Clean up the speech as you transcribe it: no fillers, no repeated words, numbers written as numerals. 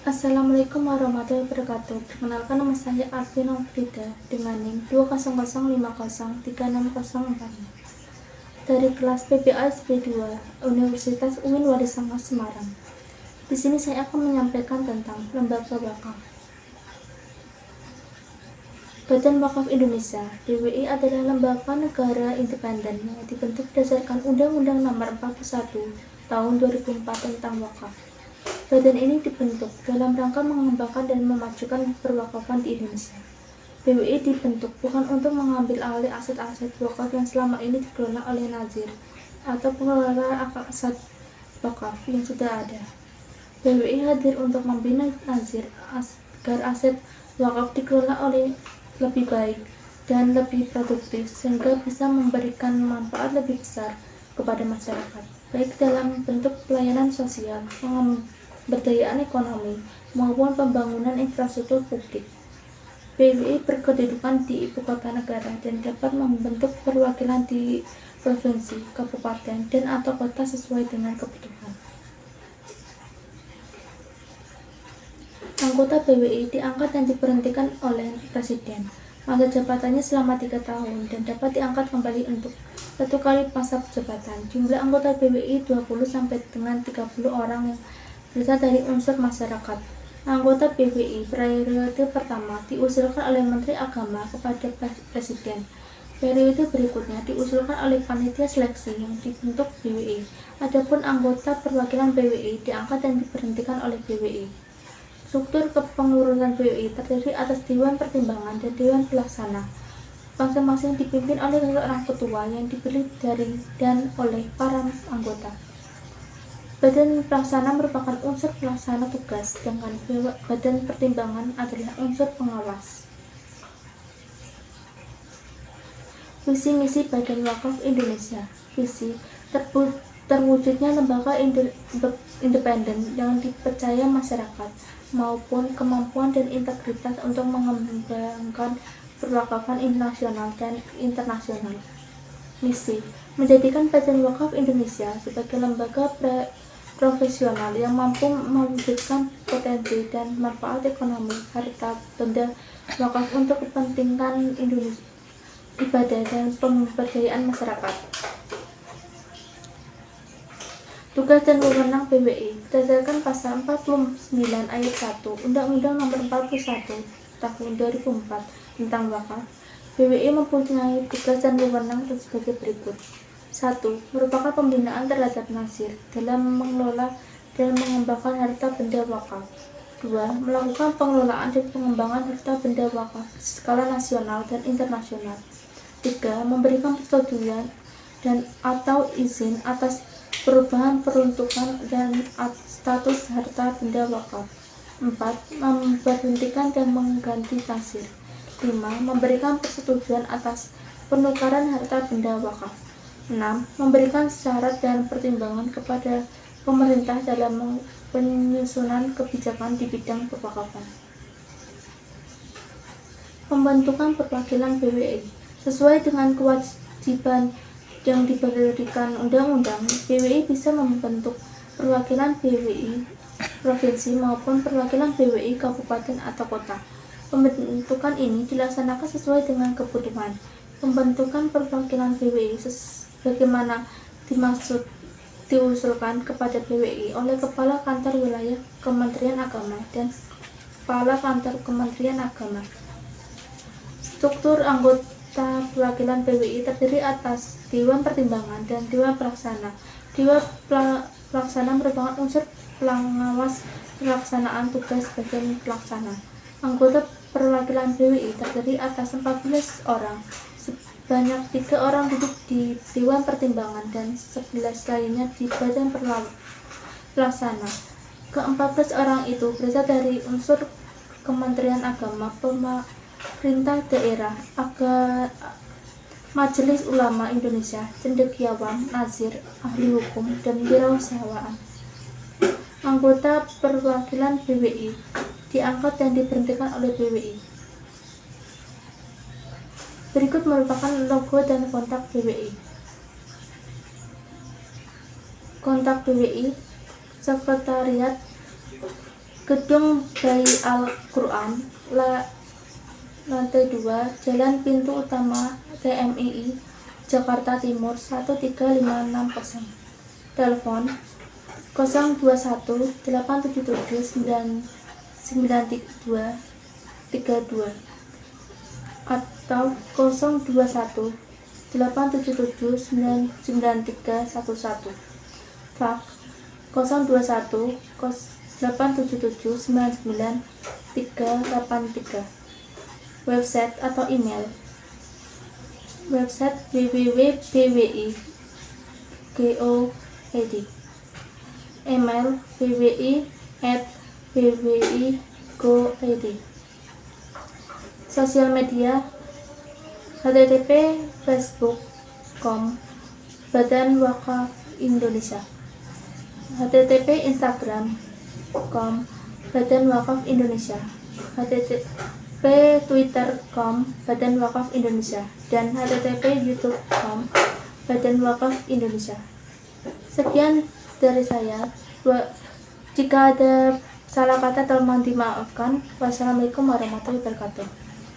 Assalamualaikum warahmatullahi wabarakatuh. Perkenalkan, nama saya Alvin Frida dengan NIM 200503604 dari kelas PPA SP2 Universitas UIN Wali Songo Semarang. Di sini saya akan menyampaikan tentang Lembaga Wakaf. Badan Wakaf Indonesia (BWI) adalah lembaga negara independen yang dibentuk berdasarkan Undang-Undang Nomor 41 Tahun 2004 tentang Wakaf. Badan ini dibentuk dalam rangka mengembangkan dan memajukan perwakafan di Indonesia. BWI dibentuk bukan untuk mengambil alih aset-aset wakaf yang selama ini dikelola oleh nazir atau pengelola aset wakaf yang sudah ada. BWI hadir untuk membina nazir agar aset wakaf dikelola oleh lebih baik dan lebih produktif sehingga bisa memberikan manfaat lebih besar kepada masyarakat, baik dalam bentuk pelayanan sosial, pemberdayaan ekonomi, maupun pembangunan infrastruktur publik. BWI berkedudukan di ibu kota negara dan dapat membentuk perwakilan di provinsi, kabupaten, dan atau kota sesuai dengan kebutuhan. Anggota BWI diangkat dan diberhentikan oleh Presiden. Masa jabatannya selama 3 tahun dan dapat diangkat kembali untuk 1 kali masa jabatan. Jumlah anggota BWI 20 sampai dengan 30 orang yang berasal dari unsur masyarakat. Anggota BWI periode pertama diusulkan oleh Menteri Agama kepada Presiden. Periode berikutnya diusulkan oleh panitia seleksi yang dibentuk BWI. Adapun anggota perwakilan BWI diangkat dan diberhentikan oleh BWI. Struktur kepengurusan BWI terdiri atas Dewan Pertimbangan dan Dewan Pelaksana. Masing-masing dipimpin oleh seorang ketua yang dipilih dari dan oleh para anggota. Badan Pelaksana merupakan unsur pelaksana tugas, sedangkan Badan Pertimbangan adalah unsur pengawas. Visi misi Badan Wakaf Indonesia. Visi terwujudnya lembaga independen yang dipercaya masyarakat, maupun kemampuan dan integritas untuk mengembangkan perwakafan nasional dan internasional. Misi: menjadikan Badan Wakaf Indonesia sebagai lembaga profesional yang mampu mewujudkan potensi dan manfaat ekonomi harta benda wakaf untuk kepentingan Indonesia, ibadah dan pemberdayaan masyarakat. Tugas dan wewenang BWI berdasarkan Pasal 49 Ayat 1 Undang-Undang Nomor 41 Tahun 2004 tentang Wakaf. BWI mempunyai tugas dan wewenang sebagai berikut. 1. Merupakan pembinaan terhadap nazir dalam mengelola dan mengembangkan harta benda wakaf. 2. Melakukan pengelolaan dan pengembangan harta benda wakaf skala nasional dan internasional. 3. Memberikan persetujuan dan atau izin atas perubahan peruntukan dan status harta benda wakaf. 4. Memberhentikan dan mengganti nazir. 5. Memberikan persetujuan atas penukaran harta benda wakaf. 6. Memberikan syarat dan pertimbangan kepada pemerintah dalam penyusunan kebijakan di bidang perwakafan. Pembentukan perwakilan BWI sesuai dengan kewajiban yang diberikan undang-undang. BWI bisa membentuk perwakilan BWI provinsi maupun perwakilan BWI kabupaten atau kota. Pembentukan ini dilaksanakan sesuai dengan kebutuhan. Pembentukan perwakilan BWI sebagaimana diusulkan kepada BWI oleh Kepala Kantor Wilayah Kementerian Agama dan Kepala Kantor Kementerian Agama. Struktur anggota perwakilan BWI terdiri atas Dewan Pertimbangan dan Dewan Pelaksana. Dewan Pelaksana merupakan unsur pengawas pelaksanaan tugas bagian pelaksana. Anggota perwakilan BWI terdiri atas 14 orang. Sebanyak 3 orang duduk di Dewan Pertimbangan dan 11 lainnya di Badan Pelaksana. Ke-14 orang itu berasal dari unsur Kementerian Agama, pemerintah daerah, Majelis Ulama Indonesia, cendekiawan, nazir, ahli hukum, dan wirausahaan. Anggota perwakilan BWI diangkat dan diberhentikan oleh BWI. Berikut merupakan logo dan kontak BWI. Kontak BWI, Sekretariat Gedung Bayi Al-Quran, lantai 2, Jalan Pintu Utama TMII, Jakarta Timur 13560. Telepon 021 877 99232 atau 021 877 99311. Fax 021 877 99383. Website atau email. Website www.bwi.go.id. Email bwi@bwi.go.id. Sosial media http facebook.com Badan Wakaf Indonesia, http instagram.com Badan Wakaf Indonesia, http twitter.com Badan Wakaf Indonesia, dan http youtube.com Badan Wakaf Indonesia. Sekian dari saya. Jika ada salah kata tolong dimaafkan. Wassalamualaikum warahmatullahi wabarakatuh.